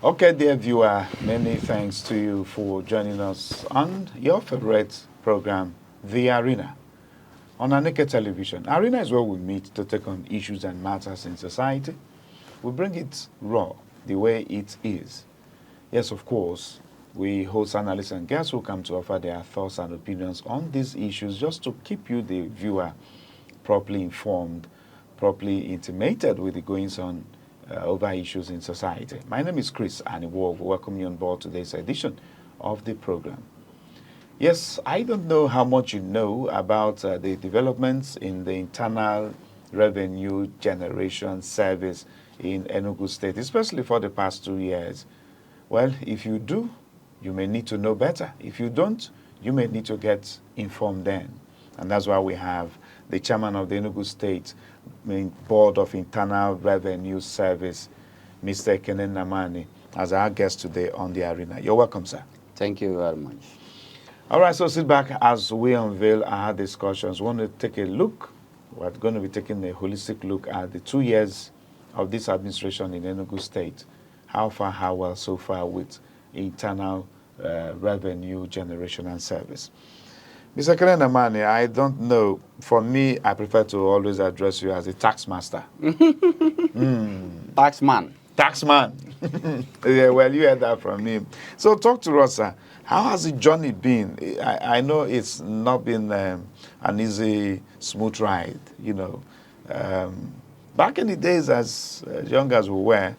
Okay, dear viewer, many thanks to you for joining us on your favorite program, The Arena, on Aneke television. Arena is where we meet to take on issues and matters in society. We bring it raw, the way it is. Yes, of course, we host analysts and guests who come to offer their thoughts and opinions on these issues just to keep you, the viewer, properly informed, properly intimated with the goings on over issues in society. My name is Chris and we welcome you on board today's edition of the program. Yes, I don't know how much you know about the developments in the internal revenue generation service in Enugu State, especially for the past 2 years. Well, if you do, you may need to know better. If you don't, you may need to get informed then. And that's why we have the chairman of the Enugu State Board of Internal Revenue Service, Mr. Aneke, as our guest today on the arena. You're welcome, sir. Thank you very much. All right, so sit back as we unveil our discussions. We want to take a look. We're going to be taking a holistic look at the 2 years of this administration in Enugu State. How far, how well so far with internal revenue generation and service. Mr. Aneke, I don't know. For me, I prefer to always address you as a tax master. Taxman. Taxman. Yeah, well, you heard that from him. So talk to us, sir. How has the journey been? I know it's not been an easy, smooth ride, you know. Back in the days, as young as we were,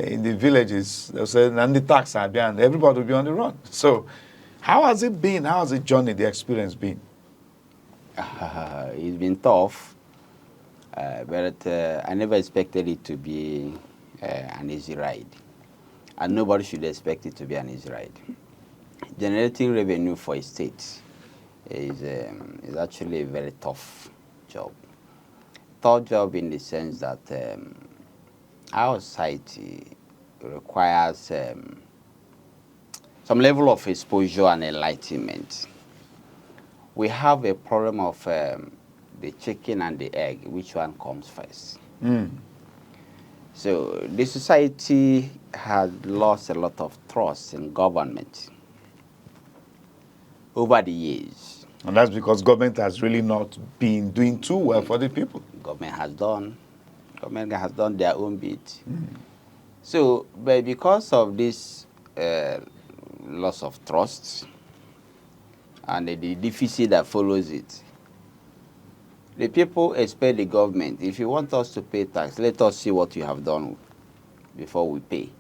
in the villages, they'll say, and the tax are behind, everybody will be on the run. So how has it been? How has the journey, the experience been? It's been tough, but I never expected it to be an easy ride. And nobody should expect it to be an easy ride. Generating revenue for a state is actually a very tough job. Tough job in the sense that our society requires some level of exposure and enlightenment. We have a problem of the chicken and the egg, which one comes first? So the society has lost a lot of trust in government over the years. And that's because government has really not been doing too well for the people. Government has done their own bit. So, but because of this loss of trust and the deficit that follows it, the people expect the government, if you want us to pay tax, let us see what you have done before we pay.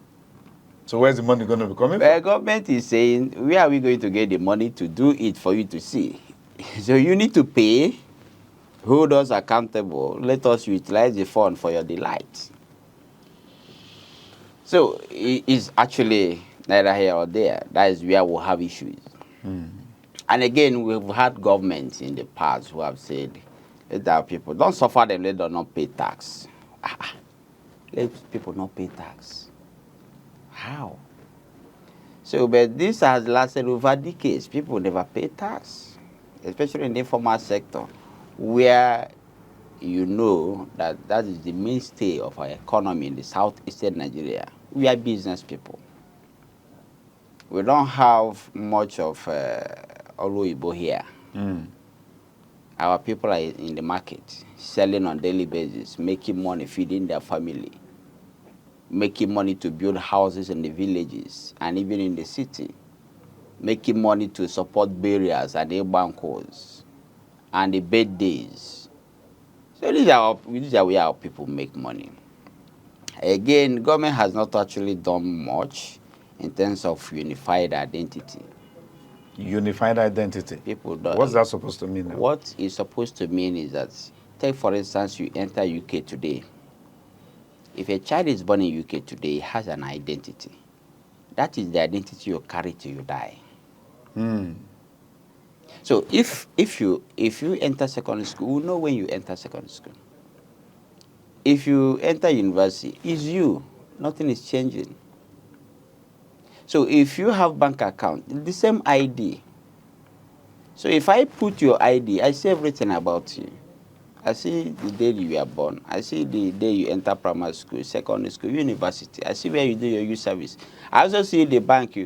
So where's the money going to be coming The from? government is saying, where are we going to get the money to do it for you to see? So you need to pay, hold us accountable, let us utilize the fund for your delight. So it's actually neither here or there. That is where we'll have issues. And again, we've had governments in the past who have said, let our people, don't suffer them, let them not pay tax. Let people not pay tax. How? So, but this has lasted over decades. People never pay tax, especially in the informal sector, where you know that that is the mainstay of our economy in the southeastern Nigeria. We are business people. We don't have much of Oluibo here. Our people are in the market, selling on daily basis, making money, feeding their family, making money to build houses in the villages and even in the city, making money to support burials and the bancos and the birthdays. So these are where our people make money. Again, government has not actually done much in terms of unified identity. Unified identity. People don't. What's that supposed to mean now? What it's supposed to mean is that, take for instance, you enter UK today. If a child is born in UK today, he has an identity. That is the identity you carry till you die. So if you enter secondary school, you know when you enter secondary school. If you enter university, it's you. Nothing is changing. So if you have bank account, the same ID. So if I put your ID, I say everything about you. I see the day you were born. I see the day you enter primary school, secondary school, university. I see where you do your youth service. I also see the bank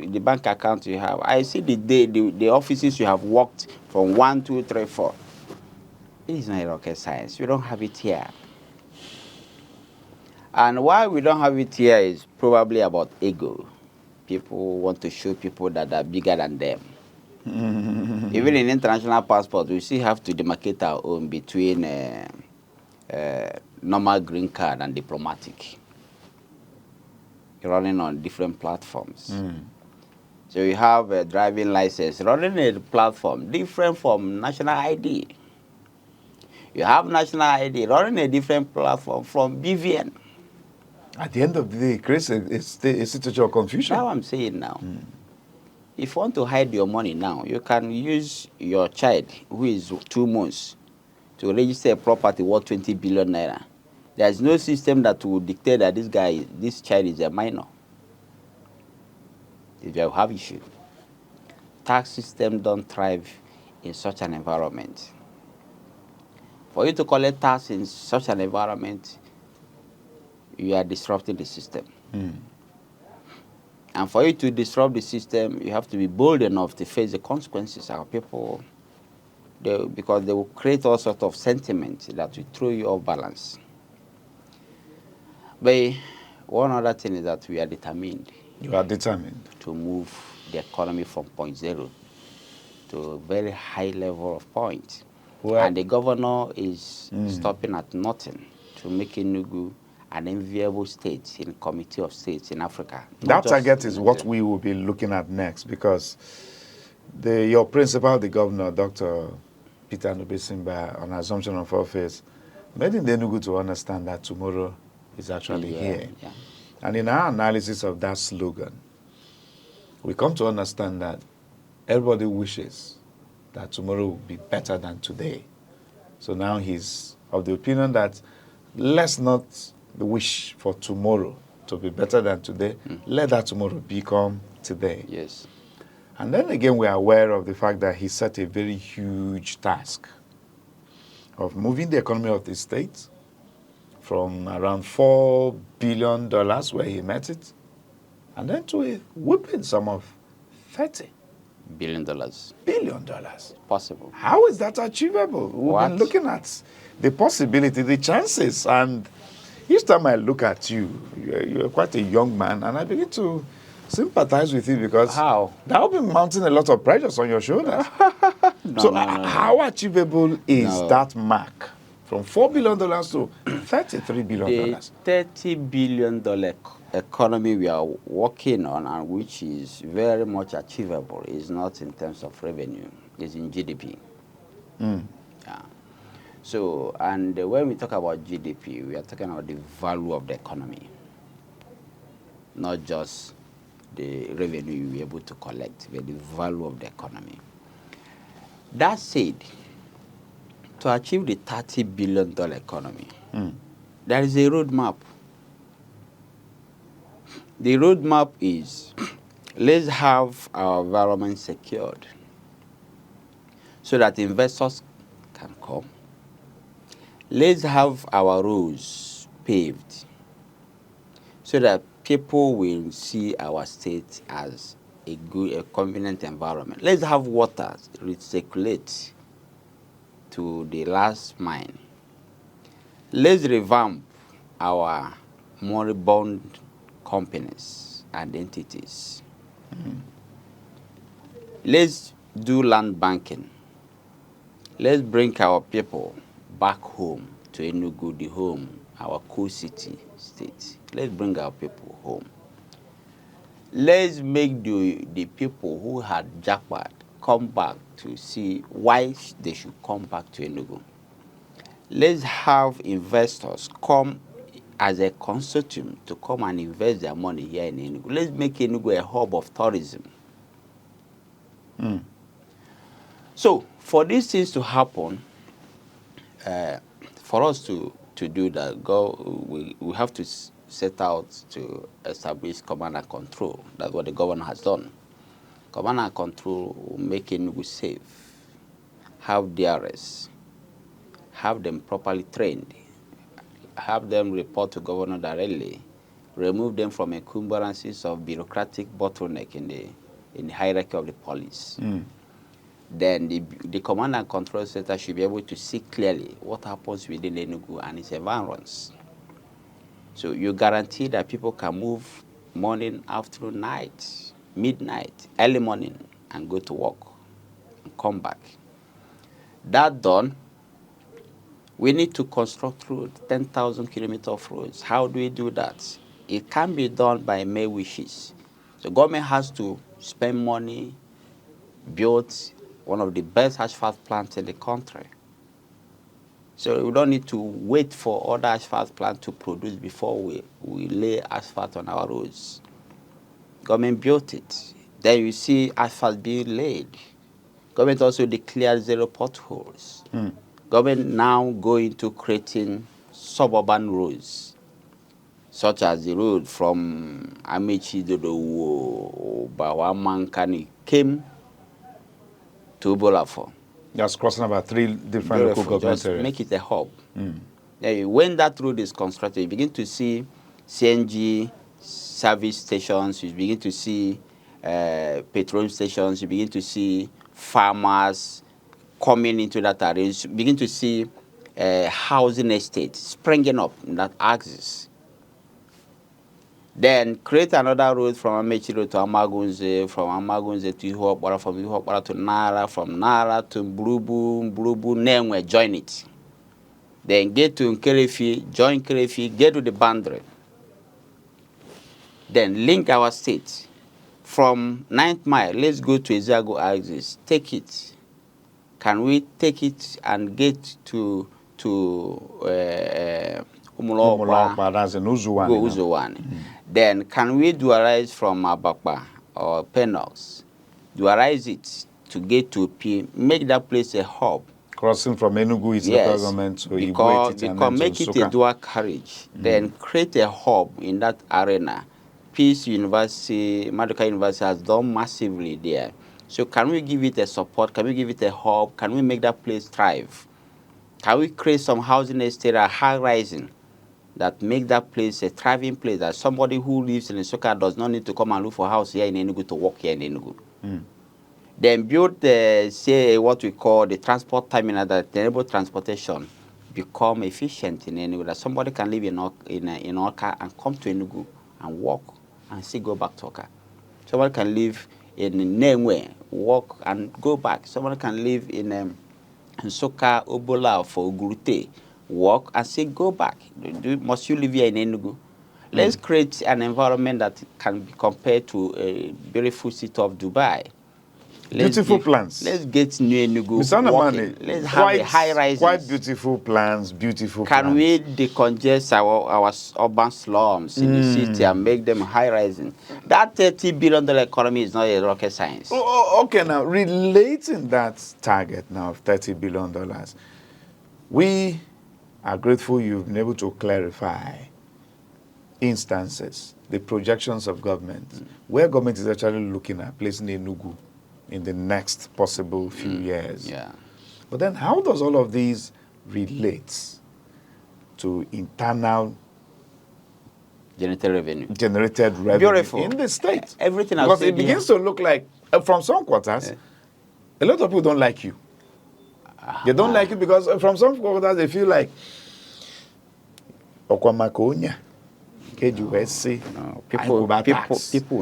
account you have. I see the day, the offices you have worked from 1, 2, 3, 4. It is not a rocket science. We don't have it here. And why we don't have it here is probably about ego. People want to show people that are bigger than them. Even in international passport, we still have to demarcate our own between normal green card and diplomatic, running on different platforms. So you have a driving license running a platform different from national ID. You have national ID running a different platform from BVN. At the end of the day, Chris, it's a situation of confusion. That's what I'm saying now. If you want to hide your money now, you can use your child, who is 2 months, to register a property worth 20 billion naira. There is no system that will dictate that this child is a minor. If you have issue, tax system don't thrive in such an environment. For you to collect tax in such an environment, you are disrupting the system. And for you to disrupt the system, you have to be bold enough to face the consequences. Our people, because they will create all sorts of sentiments that will throw you off balance. But one other thing is that we are determined. You are determined to move the economy from point zero to a very high level of point. Well, And the governor is stopping at nothing to make Enugu an enviable state in committee of states in Africa. That target is what we will be looking at next, because your principal, the governor, Dr. Peter Nubisimba, on assumption of office, made in the Enugu to understand that tomorrow is actually here. Yeah. And in our analysis of that slogan, we come to understand that everybody wishes that tomorrow will be better than today. So now he's of the opinion that let's not wish for tomorrow to be better than today. Let that tomorrow become today. Yes. And then again, we are aware of the fact that he set a very huge task of moving the economy of the state from around $4 billion where he met it, and then to a whooping sum of $30 billion. billion. Possible. How is that achievable? We've been looking at the possibility, the chances, and each time I look at you, you're quite a young man, and I begin to sympathize with you, because How? that will be mounting a lot of pressures on your shoulders. No. How achievable is that mark from $4 billion to $33 billion? The $30 billion economy we are working on, and which is very much achievable, is not in terms of revenue, it's in GDP. Yeah. So, and when we talk about GDP, we are talking about the value of the economy, not just the revenue you will be able to collect, but the value of the economy. That said, to achieve the $30 billion economy, there is a roadmap. The roadmap is, let's have our environment secured so that investors can come. Let's have our roads paved so that people will see our state as a convenient environment. Let's have water recirculate to the last mine. Let's revamp our moribund companies and entities. Let's do land banking. Let's bring our people back home to Enugu, the home, our cool city state. Let's bring our people home. Let's make the people who had jackpot come back to see why they should come back to Enugu. Let's have investors come as a consortium to come and invest their money here in Enugu. Let's make Enugu a hub of tourism. So, for these things to happen, for us to do that, we have to set out to establish command and control. That's what the governor has done. Command and control will make Enugu safe, have DRS, have them properly trained, have them report to governor directly, remove them from encumbrances of bureaucratic bottleneck in the hierarchy of the police. Then the command and control center should be able to see clearly what happens within Enugu and its environs. So you guarantee that people can move morning, afternoon, night, midnight, early morning, and go to work and come back. That done, we need to construct roads, 10,000 kilometers of roads. How do we do that? It can be done by mere wishes. The government has to spend money, build one of the best asphalt plants in the country. So we don't need to wait for other asphalt plants to produce before we lay asphalt on our roads. Government built it. Then you see asphalt being laid. Government also declared 0 potholes. Government now go into creating suburban roads, such as the road from Amechi to Bawamankani came to Bolafo. Just crossing about 3 different local government Just areas. make it a hub. When that road is constructed, you begin to see CNG service stations, you begin to see petroleum stations, you begin to see farmers coming into that area, you begin to see housing estates springing up in that axis. Then create another road from Amechi Road to Amagunze, from Amagunze to Ihuokpara, from Ihuokpara to Nara, from Nara to Mbrubu, Nenwe, join it. Then get to Nkerefi, join Nkerefi, get to the boundary. Then link our state. From 9th mile, let's go to Ezago axis, take it. Can we take it and get to Umulokpa, that's in Uzuwani. Go Uzuwani. Then can we dualize from Abakpa or Penox, dualize it to get to P, make that place a hub. Crossing from Enugu, its local government to because make it a dual carriage. Then create a hub in that arena. Peace University, Maduka University has done massively there. So can we give it a support? Can we give it a hub? Can we make that place thrive? Can we create some housing estate at high rising that make that place a thriving place, that somebody who lives in Nsukka does not need to come and look for a house here in Enugu to work here in Enugu? Then build say what we call the transport terminal that enable transportation become efficient in Enugu, that somebody can live in Oka and come to Enugu and work and still go back to Oka. Somebody can live in Nenwe, work and go back. Somebody can live in Nsukka, Obola for Ogurute, work and still go back. Must you live here in Enugu? Let's create an environment that can be compared to a beautiful city of Dubai. Beautiful plans. Let's get New Enugu Mr. Let's have a high rise. Quite beautiful plans, beautiful Can plans. we decongest our urban slums in the city and make them high rising? That $30 billion economy is not a rocket science. Okay, now relating that target now of $30 billion, we are grateful you've been able to clarify instances, the projections of government, where government is actually looking at placing Enugu in the next possible few years. Yeah. But then how does all of these relate to internal generated revenue in the state? Everything because it begins to look like, from some quarters, a lot of people don't like you. They don't like you because from some quarters they feel like Okwamakonya. People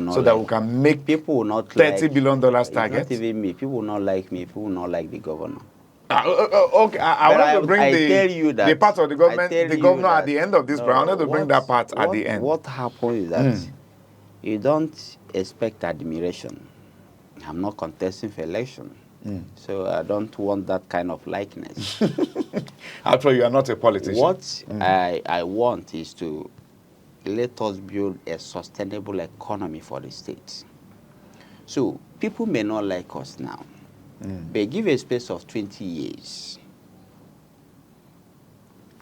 not so that we can make people will not $30 billion target. Not even me. People will not like me. People will not like the governor. Okay, I want to bring the part of the government, the governor at the end of this, but I wanted to bring that part at the end. What happens is that you don't expect admiration. I'm not contesting for election. So I don't want that kind of likeness. After you are not a politician. What I want is to let us build a sustainable economy for the state. So people may not like us now, but give a space of 20 years.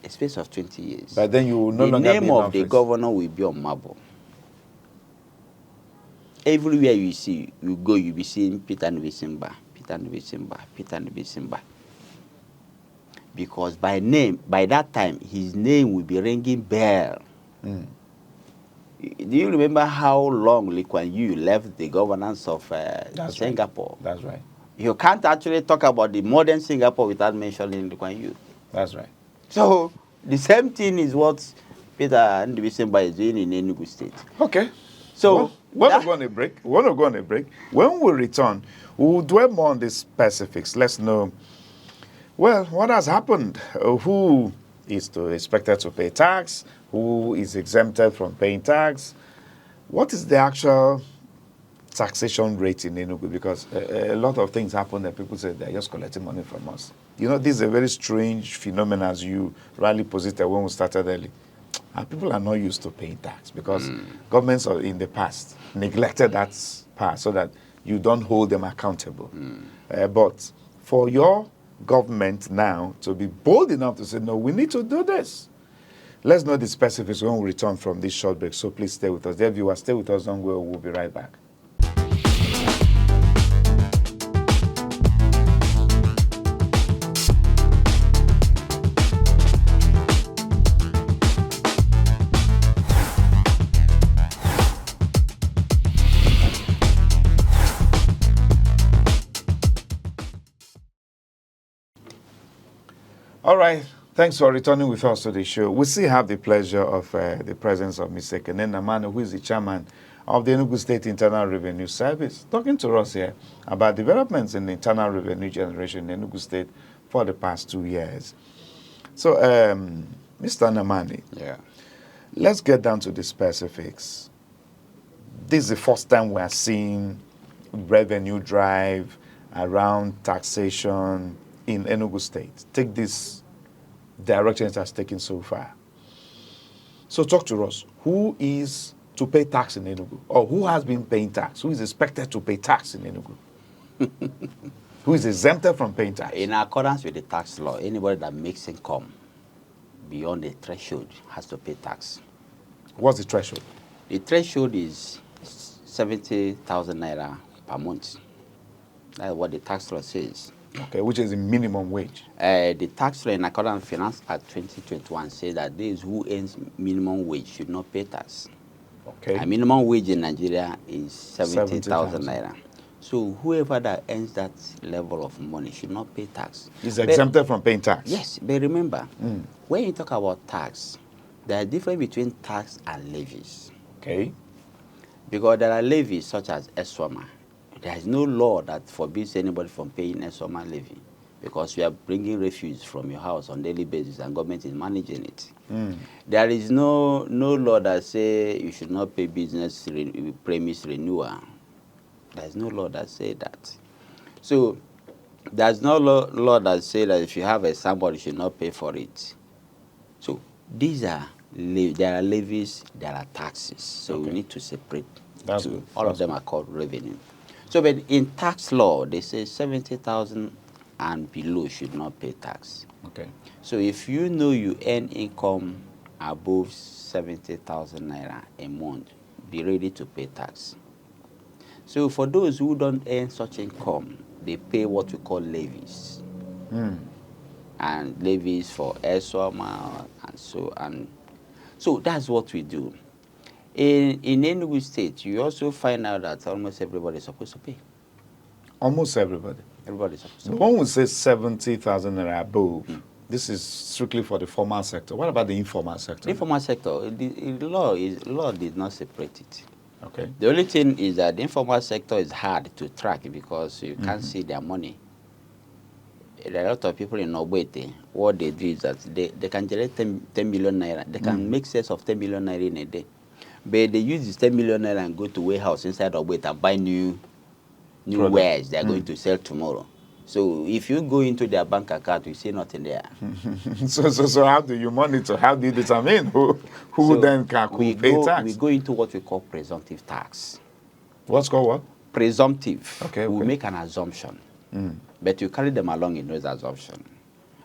A space of 20 years. But then you will no longer be in office. The name of the governor will be on marble. Everywhere you see, you go, you'll be seeing Peter Nvisimba, Peter Nvisimba, Peter Nvisimba. because by that time, his name will be ringing bell. Mm. Do you remember how long Lee Kuan Yew left the governance of Singapore? Right. That's right. You can't actually talk about the modern Singapore without mentioning Lee Kuan Yew. That's right. So the same thing is what Peter Ndibisemba is doing in Enugu State. Okay. So we're not going to break. We're not going to break. When we return, we'll dwell more on the specifics. Let's know, well, what has happened? Who is expected to pay tax? Who is exempted from paying tax? What is the actual taxation rate in Enugu? Because a lot of things happen that people say they're just collecting money from us. You know, this is a very strange phenomenon, as you rightly posited when we started early. And people are not used to paying tax because governments in the past neglected that part so that you don't hold them accountable. But for your government now to be bold enough to say, no, we need to do this. Let's know the specifics when we return from this short break. So please stay with us. Dear viewers, stay with us. Don't go. We'll be right back. All right. Thanks for returning with us to the show. We still have the pleasure of the presence of Mr. Kenen Namano, who is the chairman of the Enugu State Internal Revenue Service, talking to us here about developments in the internal revenue generation in Enugu State for the past 2 years. So, Mr. Namani, let's get down to the specifics. This is the first time we are seeing revenue drive around taxation in Enugu State. Take this direction it has taken so far. So talk to us. Who is to pay tax in Enugu? Or who has been paying tax? Who is expected to pay tax in Enugu? Who is exempted from paying tax? In accordance with the tax law, anybody that makes income beyond the threshold has to pay tax. What's the threshold? The threshold is 70,000 naira per month. That's what the tax law says. Okay, which is the minimum wage. The tax law in accordance with Finance Act 2021 says that those who earn minimum wage should not pay tax. Okay. A minimum wage in Nigeria is 70,000 naira. So whoever that earns that level of money should not pay tax. Is exempted from paying tax. Yes, but remember, when you talk about tax, there is a difference between tax and levies. Okay. Because there are levies such as ESOMA. There is no law that forbids anybody from paying ESOMA levy because you are bringing refuse from your house on a daily basis and government is managing it. There is no law that says you should not pay business premise renewal. There is no law that says that. So there's no law that says that if you have a somebody you should not pay for it. So these are there are levies, there are taxes. So we need to separate. That's good. All of them are called revenue. So, but in tax law, they say 70,000 and below should not pay tax. Okay. So, if you know you earn income above 70,000 naira a month, be ready to pay tax. So, for those who don't earn such income, they pay what we call levies. And levies for ESOMA and so on. So, that's what we do. In Enugu State, you also find out that almost everybody is supposed to pay. Almost everybody. Everybody is supposed to pay. One would say 70,000 naira above. This is strictly for the formal sector. What about the informal sector? The informal sector, the law did not separate it. Okay. The only thing is that the informal sector is hard to track because you can't see their money. There are a lot of people in Ogbete. What they do is that they can generate 10 million naira. They can make sales of 10 million naira in a day. But they use this 10 million naira and go to warehouse inside Ogbete and buy new wares they are going to sell tomorrow. So if you go into their bank account, you see nothing there. So how do you monitor? How do you determine who So then can pay tax? We go into what we call presumptive tax. What's called what? Presumptive. Okay. We make an assumption. But you carry them along in those assumptions.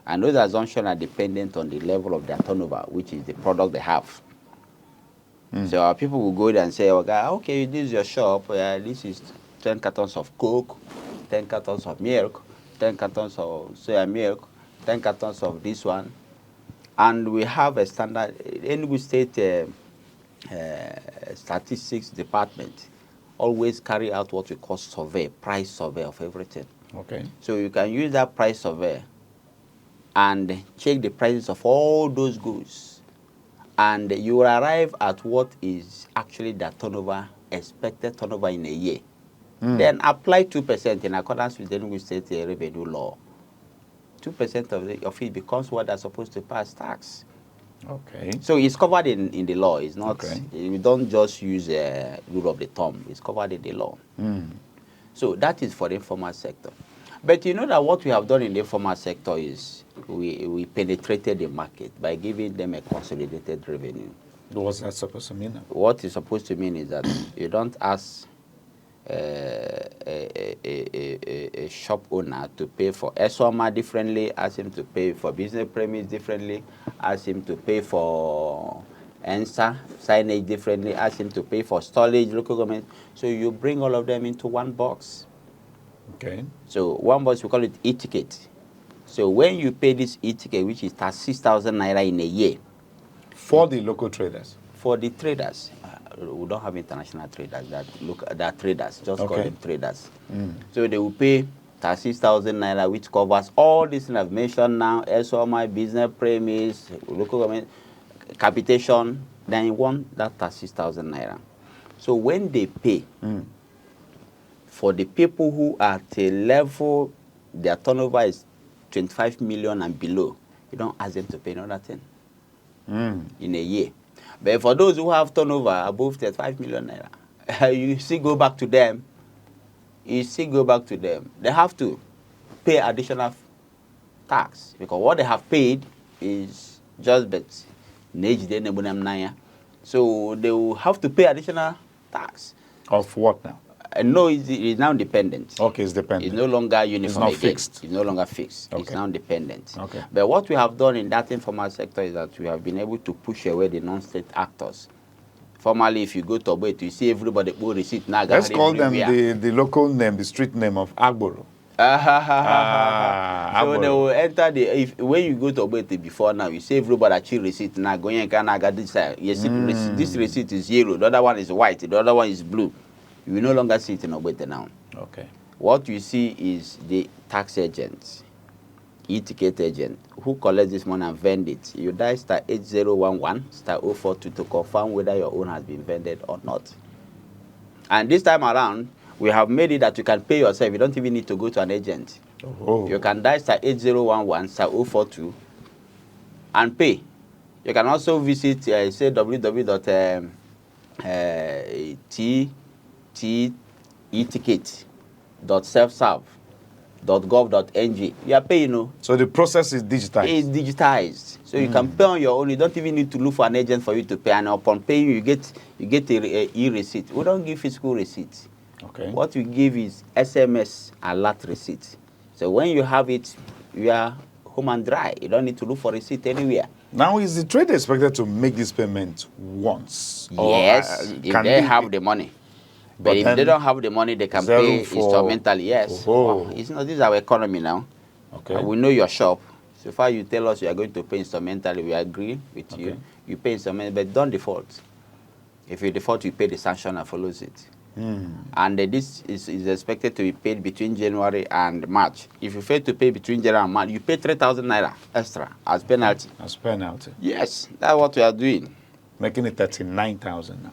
And those assumptions are dependent on the level of their turnover, which is the product they have. So our people will go there and say, okay, this is your shop. This is 10 cartons of Coke, 10 cartons of milk, 10 cartons of soya milk, 10 cartons of this one. And we have a standard, Enugu State Statistics Department always carry out what we call survey, price survey of everything. Okay. So you can use that price survey and check the prices of all those goods. And you will arrive at what is actually the turnover, expected turnover in a year. Then apply 2% in accordance with the Enugu State revenue law. 2% of it becomes what they're supposed to pay as tax. Okay. So it's covered in the law. It's not, Okay. you don't just use a rule of the thumb. It's covered in the law. So that is for the informal sector. But you know that what we have done in the informal sector is we penetrated the market by giving them a consolidated revenue. What's that supposed to mean? What it's supposed to mean is that you don't ask a shop owner to pay for SOMA differently, ask him to pay for business premise differently, ask him to pay for ENSA signage differently, ask him to pay for storage, local government. So you bring all of them into one box. Okay. So one box, we call it e-ticket. So when you pay this e-ticket, which is 6,000 naira in a year. For the local traders? For the traders. We don't have international traders that traders, just call them traders. So they will pay 6,000 naira, which covers all these things I've mentioned now, SOMI, business premise, local government, capitation. Then you want that 6,000 naira. So when they pay, for the people who are at a level, their turnover is 25 million and below, you don't ask them to pay another thing in a year. But for those who have turnover above 35 million naira, you still go back to them. They have to pay additional tax because what they have paid is just bet. So they will have to pay additional tax. Of what now? No, it's now dependent. Okay, it's dependent. It's no longer uniform. It's not fixed. It's no longer fixed. Okay. It's now dependent. Okay. But what we have done in that informal sector is that we have been able to push away the non-state actors. Formally, if you go to Oboit, you see everybody put receipt. Let's call them the local name, the street name of Agboro. So they will enter when you go to Oboit before now, you see everybody achieve receipt. Now going and get this this receipt is yellow, the other one is white, the other one is blue. You will no longer see it in Oboit now. Okay. What you see is the tax agent, e-ticket agent, who collects this money and vend it. You dial star 8011 star 042 to confirm whether your own has been vended or not. And this time around, we have made it that you can pay yourself. You don't even need to go to an agent. Oh. You can dial star 8011 star 042 and pay. You can also visit say www.eticket.selfserve.gov.ng. You are paying, you know. So the process is digitized? It's digitized. So you can pay on your own. You don't even need to look for an agent for you to pay. And upon paying, you get a e-receipt. We don't give physical receipts. Okay. What we give is SMS alert receipt. So when you have it, you are home and dry. You don't need to look for receipt anywhere. Now, is the trader expected to make this payment once? Yes, if they have the money. But if they don't have the money, they can pay instrumentally. Yes. Oh. It's not, this is our economy now. Okay. We know your shop. So far you tell us you are going to pay instrumentally, we agree with you. You pay instrumentally, but don't default. If you default, you pay the sanction that follows it. And this is expected to be paid between January and March. If you fail to pay between January and March, you pay 3,000 naira extra as penalty. As penalty. Yes, that's what we are doing. Making it 39,000 now.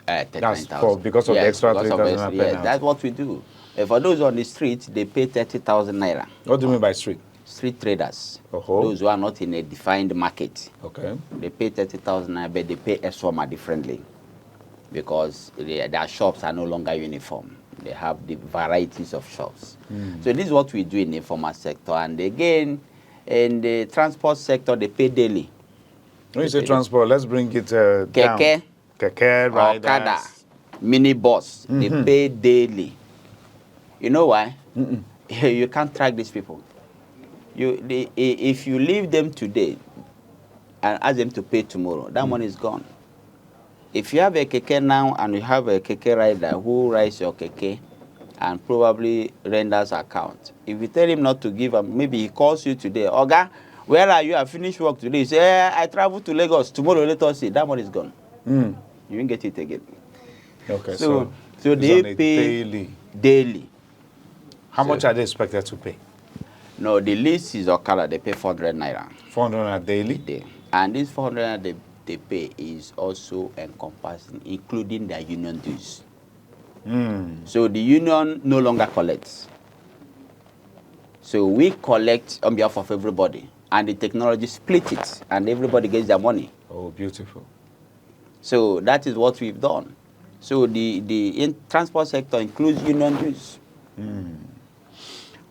39,000. Because of the extra 3,000 penalty. Yes, that's what we do. For those on the street, they pay 30,000 naira. What do you mean by street? Street traders. Oh. Those who are not in a defined market. Okay. They pay 30,000 naira, but they pay SOMA differently. Because their shops are no longer uniform. They have the varieties of shops. So this is what we do in the informal sector. And again, in the transport sector, they pay daily. When you say transport, let's bring it down. Keke, riders. Okada, minibus, they pay daily. You know why? You can't track these people. If you leave them today and ask them to pay tomorrow, that money is gone. If you have a keke now and you have a keke rider who rides your keke and probably renders account. If you tell him not to give him, maybe he calls you today, Oga, where are you? I finished work today. You say, I travel to Lagos. Tomorrow, let us see. That money is gone. You won't get it again. Okay, So it's they on a pay daily. How So- much are they expected to pay? No, the least is Okada. They pay 400 naira 400 a daily? a day. And this 400 naira they pay is also encompassing, including their union dues. So the union no longer collects. So we collect on behalf of everybody, and the technology split it, and everybody gets their money. Oh, beautiful. So that is what we've done. So the transport sector includes union dues.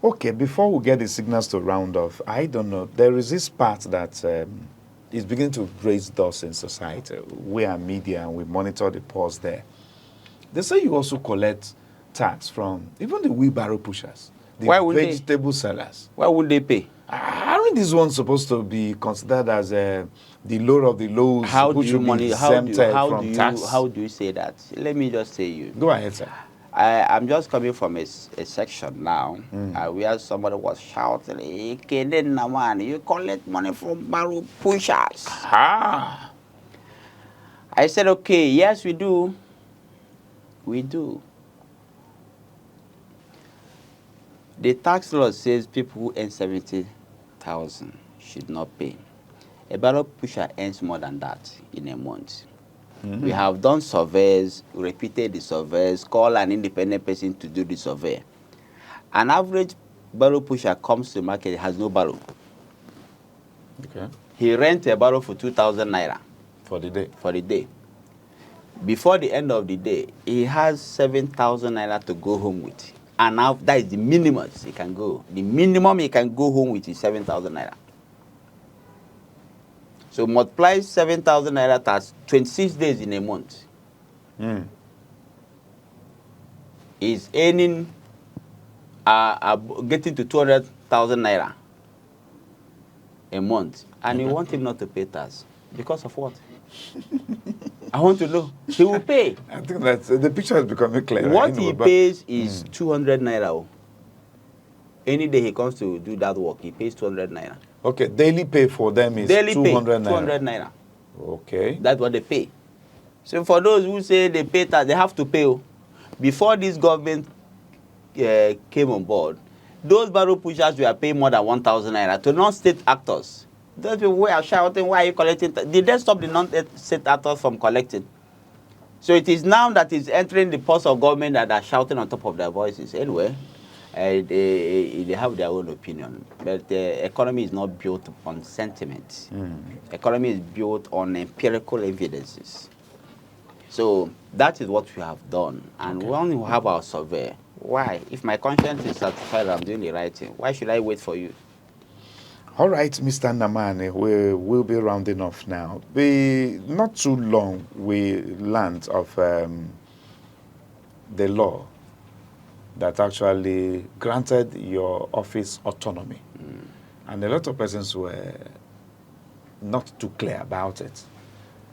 Okay, before we get the signals to round off, I don't know, there is this part that is beginning to raise dust in society. We are media and we monitor the pulse there. They say you also collect tax from even the wheelbarrow pushers, the Why would they? vegetable sellers. Why would they pay? Aren't these ones supposed to be considered as the lower of the lows, How who do you should be money? exempted from tax? How do you say that? Let me just say you. Go ahead, sir. I'm just coming from a section now where somebody was shouting, "Hey, Naman, you collect money from barrel pushers." Ah, I said, okay, yes, we do. We do. The tax law says people who earn 70,000 should not pay. A barrel pusher earns more than that in a month. We have done surveys, repeated the surveys, call an independent person to do the survey. An average barrel pusher comes to the market, has no barrel. okay. He rents a barrel for 2,000 naira For the day. for the day. Before the end of the day, he has 7,000 naira to go home with. And now that is the minimum he can go. The minimum he can go home with is 7,000 naira. So multiply 7,000 naira times 26 days in a month. He's earning, getting to 200,000 naira a month. And you want him not to pay tax. Because of what? I want to know. He will pay. I think that the picture is becoming clear. What he pays is 200 naira. Oh. Any day he comes to do that work, he pays 200 naira. Okay, daily pay for them is Daily 200 pay, 200 naira. Okay. That's what they pay. So for those who say they pay tax, they have to pay. Oh. Before this government came on board, those barrel pushers were paying more than 1,000 naira to non-state actors. Those people who are shouting, why are you collecting? Did they stop the non-state actors from collecting? So it is now that it's entering the pulse of government that are shouting on top of their voices. Anyway, they have their own opinion. But the economy is not built on sentiment. Economy is built on empirical evidences. So that is what we have done. And when we have our survey, why? If my conscience is satisfied I'm doing the right thing, why should I wait for you? All right, Mr. Namane, we will be rounding off now. Not too long we learned of the law that actually granted your office autonomy. And a lot of persons were not too clear about it.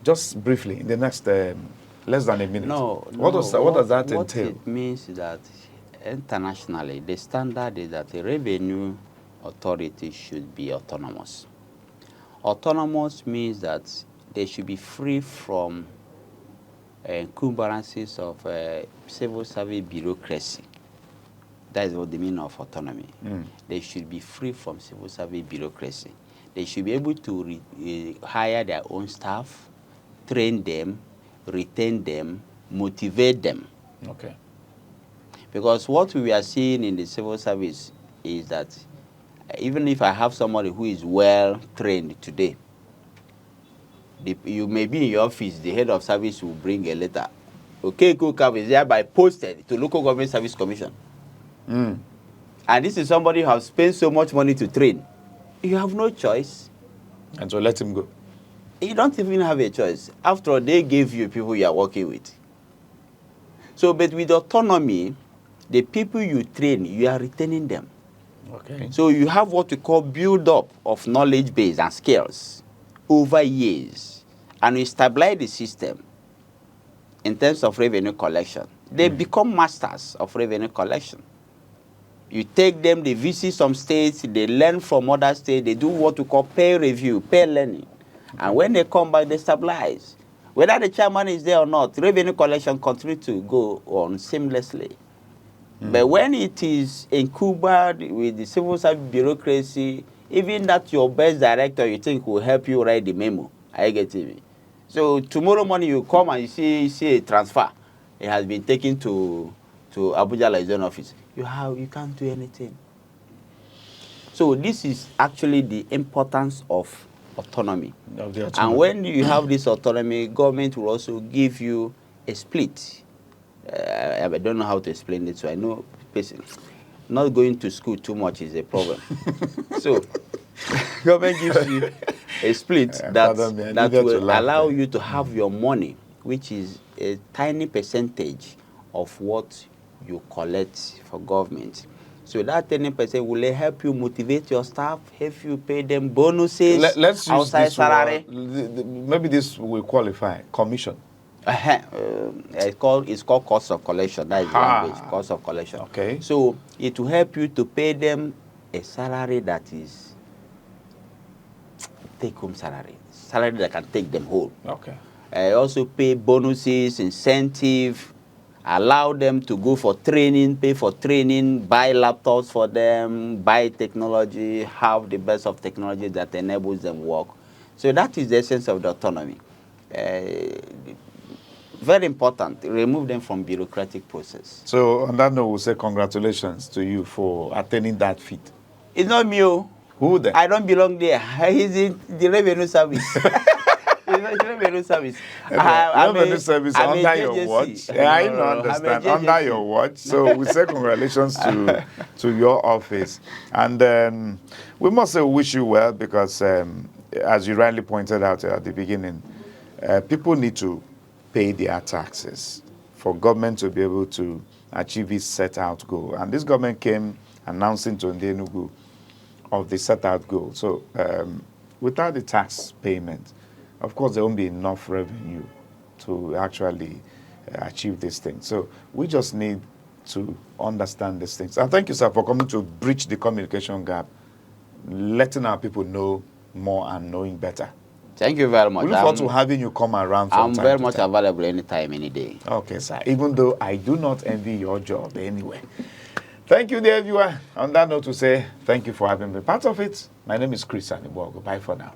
Just briefly, in the next less than a minute. What does that entail? What it means is that internationally, the standard is that a revenue authority should be autonomous. Autonomous means that they should be free from encumbrances of civil service bureaucracy. That is what the meaning of autonomy. They should be free from civil service bureaucracy. They should be able to hire their own staff, train them, retain them, motivate them. Okay. Because what we are seeing in the civil service is that even if I have somebody who is well trained today, you may be in your office, the head of service will bring a letter. Okay, Kokab is hereby posted to Local Government Service Commission. And this is somebody who has spent so much money to train. You have no choice. And so let him go. You don't even have a choice. After all, they gave you people you are working with. So, but with autonomy, the people you train, you are retaining them. Okay. So you have what we call build-up of knowledge base and skills over years. And we stabilize the system in terms of revenue collection. they become masters of revenue collection. You take them, they visit some states, they learn from other states, they do what we call peer review, peer learning. And when they come back, they stabilize. Whether the chairman is there or not, revenue collection continues to go on seamlessly. But when it is incubed with the civil service bureaucracy, even that your best director you think will help you write the memo, I get it. So tomorrow morning you come and you see a transfer. It has been taken to Abuja liaison office. You can't do anything. So this is actually the importance of autonomy. And when you have this autonomy, government will also give you a split. I don't know how to explain it, so I know not going to school too much is a problem. So government gives you a split that will allow you to have your money, which is a tiny percentage of what you collect for government. So that 10% will help you motivate your staff, help you pay them bonuses, let's outside use this salary. Maybe this will qualify. Commission. It's called cost of collection. That is language, cost of collection. Okay. So it will help you to pay them a salary that is take-home salary that can take them home. Okay. Also pay bonuses, incentive, allow them to go for training, pay for training, buy laptops for them, buy technology, have the best of technology that enables them work. So that is the essence of the autonomy. Very important, remove them from bureaucratic process. So on that note, we'll say congratulations to you for attaining that feat. It's not me. Who then? I don't belong there. He's in the revenue service. It's revenue service. Revenue service under your watch. I don't understand. Under your watch. So we say congratulations to your office. And we must say wish you well because as you rightly pointed out at the beginning, people need to pay their taxes for government to be able to achieve its set out goal. And this government came announcing to the Enugu of the set out goal. So without the tax payment, of course, there won't be enough revenue to actually achieve these things. So we just need to understand these things. And thank you, sir, for coming to bridge the communication gap, letting our people know more and knowing better. Thank you very much. We look forward to having you come around from time to time. I'm very much available anytime, any day. Okay, sir. Even though I do not envy your job anyway. Thank you, dear viewer. On that note, to say thank you for having been part of it. My name is Chris Aneke. Bye for now.